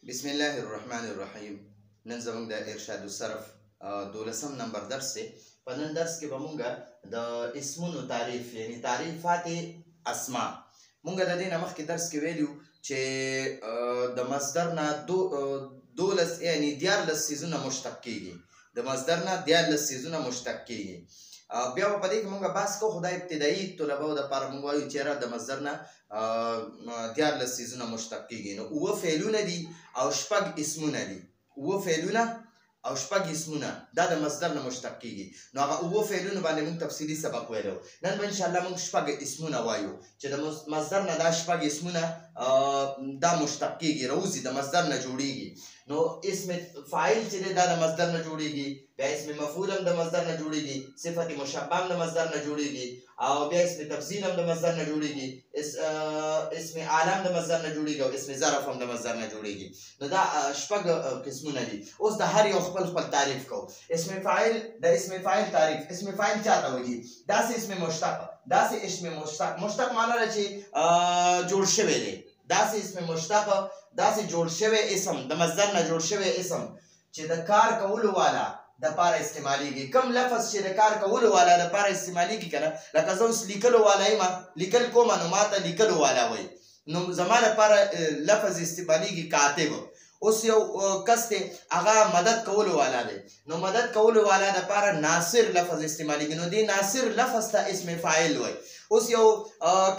بسم الله الرحمن الرحیم. نن زموږ د ارشاد الصرف 12 نمبر درس دی. په نن درس کې به مونږ د اسمونو تعریف یعنی تعریفات اسماء مونږ د دې نه مخکې درس کې ویلو چې د مصدر نه 12 یعنی 14 څیزونه مشتق کیږي. د مصدر نه 14 څیزونه مشتق کیږي. بیا په دې کې مونږ بحث کوو خدای ابتدایي طلباو د لپاره مونږ وایو چې د مصدر نه 14 څیزونه مشتق کیږي. نو اوه فعلونه دي او شپږ اسمونه دي. اوه فعلونه او شپږ اسمونه دا د مصدر نه مشتق کیږي. نو هغه اوه فعلونه باندې موږ تفصیلي سبق ویلو. نن به انشاءالله موږ شپږ اسمونه وایو چې د مصدر نه دا شپږ اسمونه دا مشتق کیږي، راوځي د مصدر نه جوړیږي. نو اسم فاعل چې دا د مصدر نه جوړیږي، بیا اسم مفعول هم د مصدر نه جوړیږي، صفت مشبه هم د مصدر نه جوړیږي، او بیا اسم تفضیل هم د مصدر نه جوړیږي، اسم عالم د مصدر نه جوړیږي، او اسم ظرف هم د مصدر نه جوړیږي. نو دا شپږ قسمونه دي. اوس د هر یو خپل خپل تعریف کوو. اسم فاعل، د اسم فاعل تعریف. اسم فاعل چاته وایي؟ داسې اسم مشتق، داسې اسم مشتق. مشتق معنی ده چې جوړ شوی دی. داسې اسم مشتق، داسې جوړ شوی اسم، د مصدر نه جوړ شوی اسم چې د کار کولو والا د پاره استعمالیږي. کم لفظ چې د کار کولو والا د پاره استعمالیږي کنه، لکه زه اوس لیکلو والا یم، لیکل کومه نو ماته لیکلو والا وایي. نو زما لپاره لفظ استعمالیږي کاتب. اوس یو کس دی هغه مدد کولو والا دی، نو مدد کولو والا د پاره ناصر لفظ استعمالیږي. نو دی ناصر لفظ ته اسم فاعل وایي. اوس یو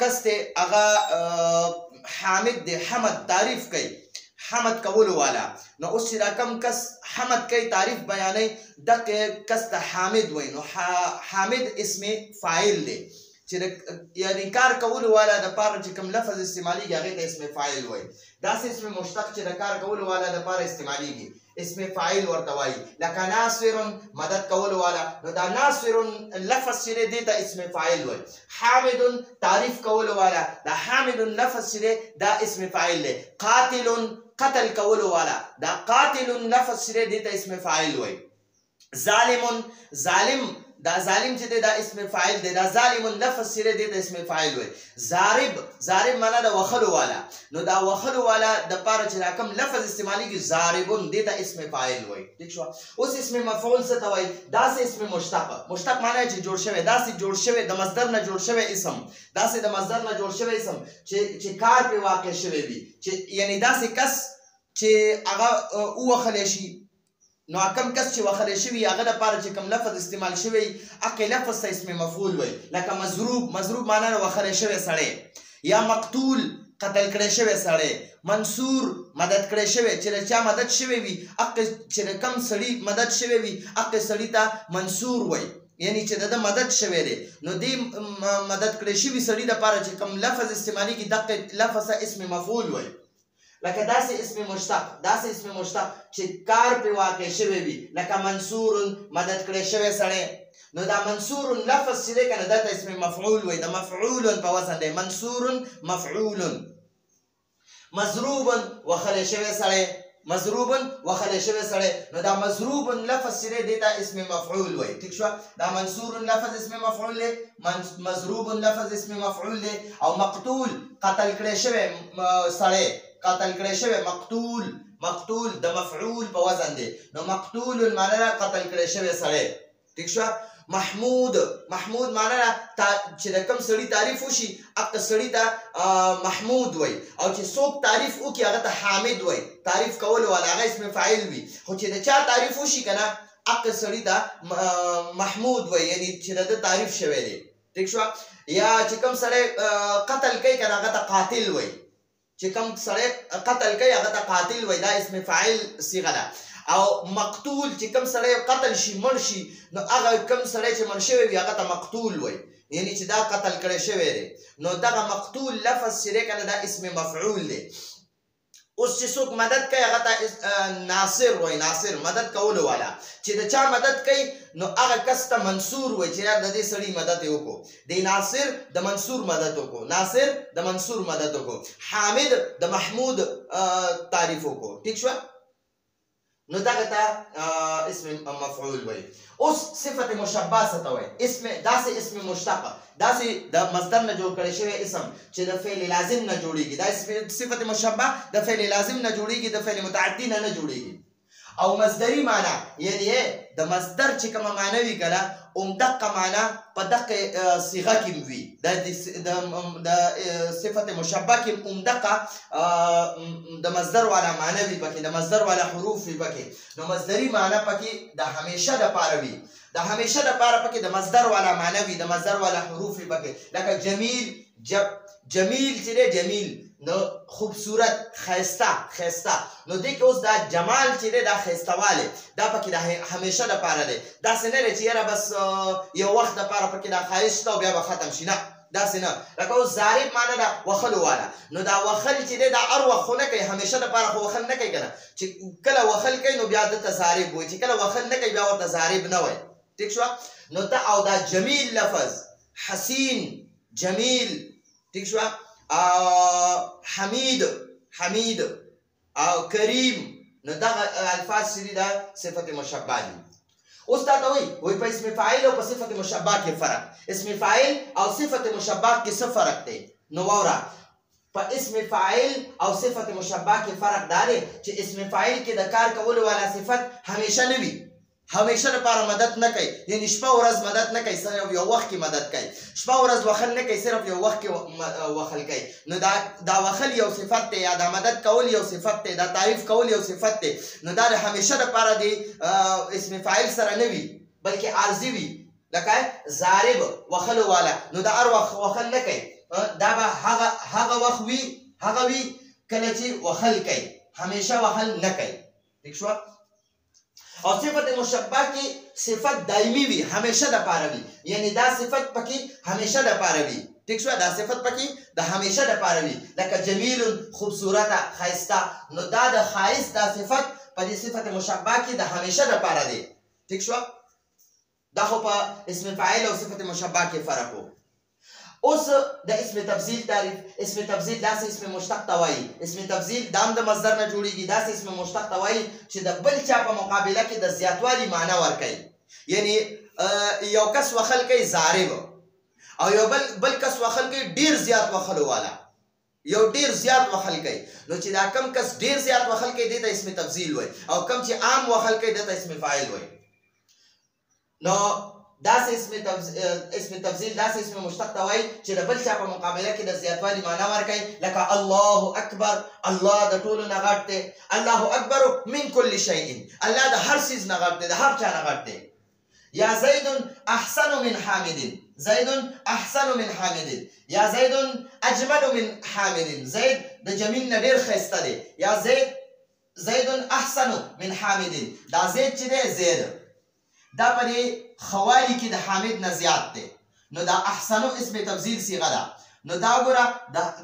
کس دی هغه حامد دی، حمد تعریف کوي، حمد کولو والا. نو اوس چې دا کم کس حمد کوي، تعریف بیانوي، دغه کس ته حامد وایي. نو حامد اسم فاعل دی چې یعنی کار کولو والا د پاره چې کوم لفظ استعمالیږي هغې ته اسم فاعل وایي. داسې اسم مشتق چې د کار کولو والا د پاره استعمالیږي اسم فاعل ورته وایي. لکه ناصر مدد کولو والا، نو دا ناصر لفظ چې دی دې ته اسم فاعل وایي. حامد تعریف کولو والا، دا حامد لفظ چې دی دا اسم فاعل دی. قاتل قتل کولو والا، دا قاتل لفظ چې دی دې ته اسم فاعل وایي. ظالم ظالم، دا ظالم چې دی دا اسم فاعل دی. دا ظالم لفظ چې دی د اسم فاعل وایي. ضارب، ضارب معنا د وهلو والا، نو دا وهلو والا د پاره چې دا کوم لفظ استعمالیږي ضاربون دې ته اسم فاعل وایي. ٹھیک شو؟ اوس اسم مفعول څه ته وایي؟ داسې اسم مشتق. مشتق معنا چې جوړ شوی، داسې جوړ شوی، د مصدر نه جوړ شوی اسم، داسې د مصدر نه جوړ شوی اسم چې کار پرې واقع شوی وي، چې یعنی داسې کس چې هغه ووهلی شي. نو کم کس چې وهلی شوي هغه دپاره چې کوم لفظ استعمال شوی هغې لفظ ته اسم مفعول وایي. لکه مضروب، مضروب معنا د وهلی شوی سړی. یا مقتول قتل کړی شوی سړی. منصور مدد کړی شوی، چې د چا مدد شوی وي هغې چې د کم سړي مدد شوی وي هغې سړي ته منصور وایي، یعنی چې د ده مدد شوی دی. نو دې مدد کړی شوي سړي دپاره چې کوم لفظ استعمالیږي دغه لفظ ته اسم مفعول وایي. لکه داسې اسم مشتق، داسې اسم مشتق چې کار پرې واقع شوی وي، لکه منصور مدد کړی شوی سړی. نو دا منصور لفظ چې دی که نه دا ته اسم مفعول وایي. د مفعول په وزن دی. منصور مفعول. مضروب وهلی شوی سړی، مضروب وهلی شوی سړی. نو دا مضروب لفظ چې دی دې ته اسم مفعول وایي. ٹھیک شوه؟ دا منصور لفظ اسم مفعول دی، مضروب لفظ اسم مفعول دی. او مقتول قتل کړی شوی سړی، قتل کړی شوی. مقتول، مقتول د مفعول په وزن دی. نو مقتول معنا ده قتل کړی شوی سړی. ٹھیک شوه؟ محمود، محمود معنا ده چې د کوم سړي تعریف وشي هغه سړي ته محمود وایي، او چې څوک تعریف وکړي هغه ته حامد وایي. تعریف کولو والا هغه اسم فاعل وي، خو چې د چا تعریف وشي که نه هغه سړي ته محمود وایي، یعنی چې د ده تعریف شوی دی. ٹھیک شوه؟ یا چې کوم سړی قتل کوي که نه هغه ته قاتل وایي. چې کوم سړی قتل کوي هغه ته قاتل وایي. دا اسم فاعل صیغه ده. او مقتول چې کوم سړی قتل شي، مړ شي، نو هغه کوم سړی چې مړ شوی وي هغه ته مقتول وایي، یعنی چې دا قتل کړی شوی دی. نو دغه مقتول لفظ چې دی که نه دا اسم مفعول دی. اوس چې څوک مدد کوي هغه ته ناصر وایي. ناصر مدد کولو والا. چې د چا مدد کوي نو هغه کس ته منصور وایي چې یار د دې سړي مدد یې وکړو. دی ناصر د منصور مدد وکړو، ناصر د منصور مدد وکړو. حامد د محمود تعریف وکړو. ٹھیک شوه؟ نو دغه ته اسم مفعول وایي. اوس صفت مشبه څه ته وایي؟ داسې اسم مشتق، داسې د مصدر نه جوړ کړی شوی اسم چې د فعل لازم نه جوړیږي. دا صفت مشبه د فعل لازم نه جوړیږي، د فعل متعدي نه جوړیږي. او مصدری معنا یعنی د مصدر چې کومه معنا وي کنه دقه معنا په دقه صيغه کې وي. د صفت مشبه کې دقه د مصدر والا معنا وي پکې، د مصدر والا حروف وي پکې. نو مصدری معنا پکې د همیشه د پاره وي، د همیشه د پاره پکې د مصدر والا معنا وي، د مصدر والا حروف وي پکې. لکه جمیل، جمیل چې دی جمیل نو خوبصورت، خیسته. نو دې کې اوس دا جمال چې دی دا خیستواله دا پکې د همیشه د پاره دی. داسې نه دی چې یاره بس یو وخت د پاره پکې دا ښایست او بیا به ختم شي، نه داسې نه. لکه اوس ضارب معنا دا وخلو والا، نو دا وخل چې دی دا هر وخت خو نه کوي، همیشه د پاره خو وخل نه کوي کنه. چې کله وخل کوي نو بیا دته ضارب وایي، چې کله وخل نه کوي بیا ورته ضارب نه وایي. ٹھیک شو؟ نو دا او دا جمیل لفظ، حسین، جمیل، ٹھیک شو؟ حمید او کریم، نو دغه الفاظ چې دا صفت مشبه دي. اوس تا ته وایي په اسم فاعل او په صفت مشبه کې فرق. اسم فاعل او صفت مشبه کې څه فرق دی؟ نو واوره، په اسم فاعل او صفت مشبه کې فرق دا دی چې اسم فاعل کې د کار کولو والا صفت همیشه نه وي، همیشه لپاره مدد نه کوي، یعنی شپه ورځ مدد نه کوي، صرف یو وخت کې مدد کوي. شپه ورځ وخل نه کوي، صرف یو وخت کې وخل کوي. نو دا وخل یو صفت دی، یا دا مدد کول یو صفت دی، دا تعریف کول یو صفت دی. نو دا د همیشه لپاره دی اسم فاعل سره نه وي بلکې عارضي وي. لکه ضارب وخلو والا، نو دا هر وخت وخل نه کوي، دا به هغه وخت وي کله چې وخل کوي، همیشه وخل نه کوي. ٹھیک شو؟ او صفت مشبه کې صفت دایمي وي، همیشه د پاره وي، یعنی دا صفت پکې همیشه د پاره وي. ٹھیک شو؟ دا صفت پکې د همیشه د پاره وي. لکه جمیل، خوبصورت، خایسته. نو دا د خایست دا صفت په دې صفت مشبه کې د همیشه د پاره دی. ٹھیک شو؟ دا خو په اسم فاعل او صفت مشبه کې فرق وو. اوس د اسم تفضیل تعریف. اسم تفضیل داسې اسم مشتق ته وایي. اسم تفضیل دام د مصدر نه جوړیږي، داسې اسم مشتق ته وایي چې د بل چا په مقابله کې د زیاتوالي معنا ورکوي. یعنی یو کس وخل کوي ضارب، او یو بل کس وخل کوي ډیر زیات وخلو والا، یو ډیر زیات وخل کوي. نو چې دا کم کس ډیر زیات وخل کوي دې ته اسم تفضیل وایي، او کم چې عام وخل کوي دې ته اسم فاعل وایي. نو داسې اسم تفضیل داسې اسم مشتق ته وایي چې د بل چا په مقابله کې د زیاتوالي معنا ورکوي. لکه الله اکبر، الله د ټولو نه غټ دی. الله اکبر من کل شیء، الله د هر څیز نه غټ دی، د هر چا نه غټ دی. یا زید احسن من حامد، زید احسن من حامد. یا زید اجمل من حامد، زید د جمیل نه ډېر ښایسته دی. یا زید احسن من حامد، دا زید چې دی زید دا په دې خوالي کې د حامد نه زیات دی. نو دا احسنو اسم تفضیل صیغه ده. نو دا ګوره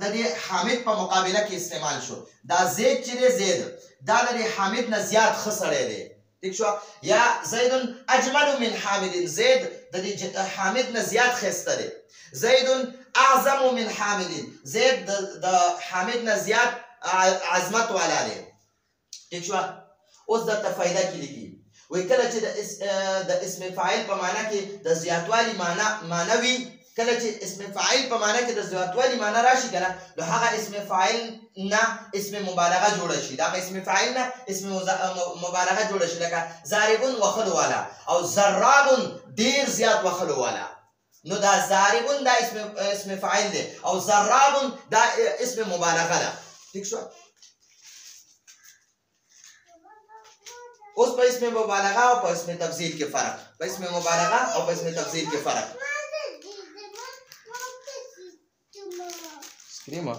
د دې حامد په مقابله کې استعمال شو. دا زید چې دی زید دا د حامد نه زیات ښه سړی دی. ٹھیک شو؟ یا زید اجمل من حامد، زید د حامد نه زیات ښایسته دی. زید اعظم من حامد، زید د حامد نه زیات عظمت والا دی. ٹھیک شو؟ اوس درته فایده کې لیکي وی کله چې د اسم فاعل په معنا کې د زیاتوالي معنا وي، کله چې اسم فاعل په معنا کې د زیاتوالي معنا راشي کنه، نو هغه اسم فاعل نه اسم مبالغه جوړه شي. دا اسم فاعل نه اسم مبالغه جوړه شي. لکه ضاربون وخلو والا، او ضرابون ډیر زیات وخلو والا. نو دا ضاربون دا اسم فاعل دی، او ضرابون دا اسم مبالغه ده. ٹھیک شو؟ اوس په اسم مبالغه او په اسم تفضیل کې فرق. په اسم مبالغه او په اسم تفضیل کې فرق. سکریما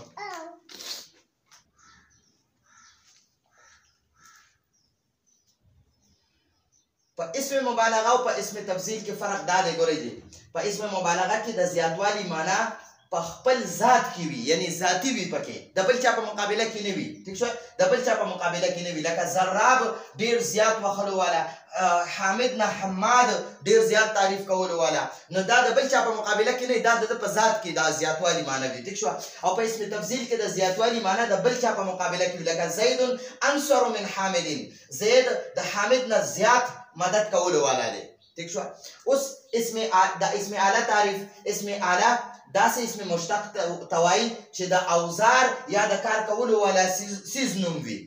په اسم مبالغه او په اسم تفضیل کې فرق دا دی. ګورئ جی، په اسم مبالغه کې د زیاتوالي معنا په خپل ذات کې وي یعنی ذاتي وي پکې د بل چا په مقابله کې نه وي ٹھیک شو د بل چا په مقابله کې نه وي لکه ضراب ډیر زیات وخلو والا حامد نه حماد ډیر زیات تعریف کولو والا نو دا د بل چا په مقابله کې نه دا د په ذات کې دا زیاتوالی معنی وي ٹھیک شو او په اسم تفضیل کې د زیاتوالی معنی د بل چا په مقابله کې لکه زید انصر من حامد زید د حامد نه زیات مدد کولو والا دی ٹھیک شو اوس اسم اعلی تعریف اسم اعلی داسې اسم مشتق توای چې د اوزار یا د کار کولو والا سیز نوم وي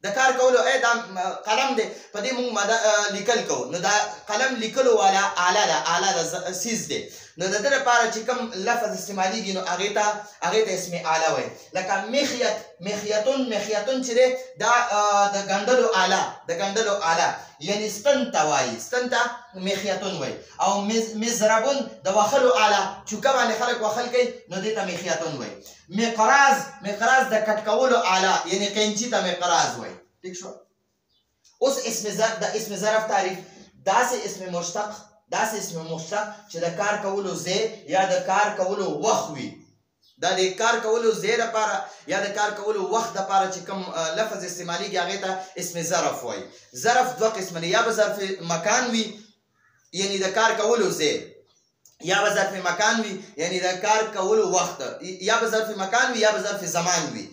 د کار کولو دا قلم دی په دې موږ لیکل کوو نو دا قلم لیکلو والا اعلی د سیز دی نو د دې لپاره چې کوم لفظ استعمالیږي نو هغې ته اسم اعلی وایي لکه مخیتون چې دی دا د ګنډلو اعلی یعنی ستن ته وایي ستن ته مخیتون وایي او مزربون د وخلو اعلی چوکه باندې خلک وخل کوي نو دې ته مخیتون وایي مقراز د کټ کولو اعلی یعنی قینچي ته مقراز وایي ٹھیک شو اوس اسم ظرف تعریف داسې اسم مشتق چې د کار کولو ځای یا د کار کولو وخت وي دا د کار کولو ځای لپاره یا د کار کولو وخت لپاره چې کوم لفظ استعمالیږي هغې ته اسم ظرف وایي ظرف دوه قسمه دی یا به ظرف مکان وي یعنی د کار کولو ځای یا به ظرف مکان وي یعنی د کار کولو وخت یا به ظرف مکان وي یا به ظرف زمان وي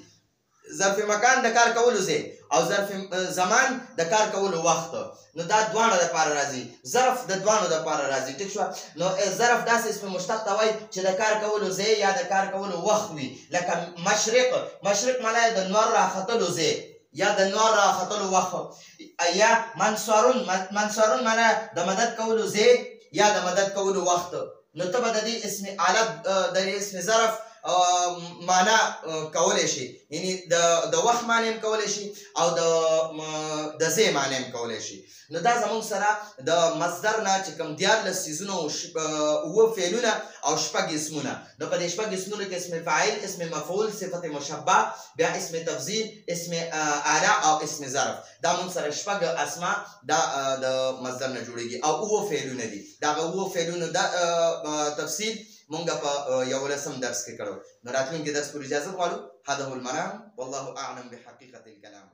ظرف مکان د کار کولو ځای او ظرف زمان د کار کولو وخت نو دا دواړه دپاره راځي ظرف د دواړو دپاره راځي ټیک شوه نو ظرف داسې اسم مشتق ته وایي چې د کار کولو ځای یا د کار کولو وخت وي لکه مشرق معنا د نور راختلو ځای یا د نور راختلو وخت یا منصورون معنا د مدد کولو ځای یا د مدد کولو وخت نو ته به د دې اسم اعلی د اسم ظرف معنا کولی شي یعنی د وخت معنی هم کولی شي او د ځای معنی هم کولی شي نو دا زموږ سره د مصدر نه چې کوم 14 څیزونه اووه فعلونه او شپږ اسمونه نو په دې شپږ اسمونو کې اسم فاعل اسم مفعول صفت مشبه بیا اسم تفضیل اسم اعلی او اسم ظرف دا موږ سره شپږ اسما دا د مصدر نه جوړیږي او اووه فعلونه دي دا اووه فعلونه دا تفصیل مونږ په 11 درس کې کړو نو راتلونکي درس پورې اجازه غواړو هذا هو المنام والله اعلم بحقيقة الكلام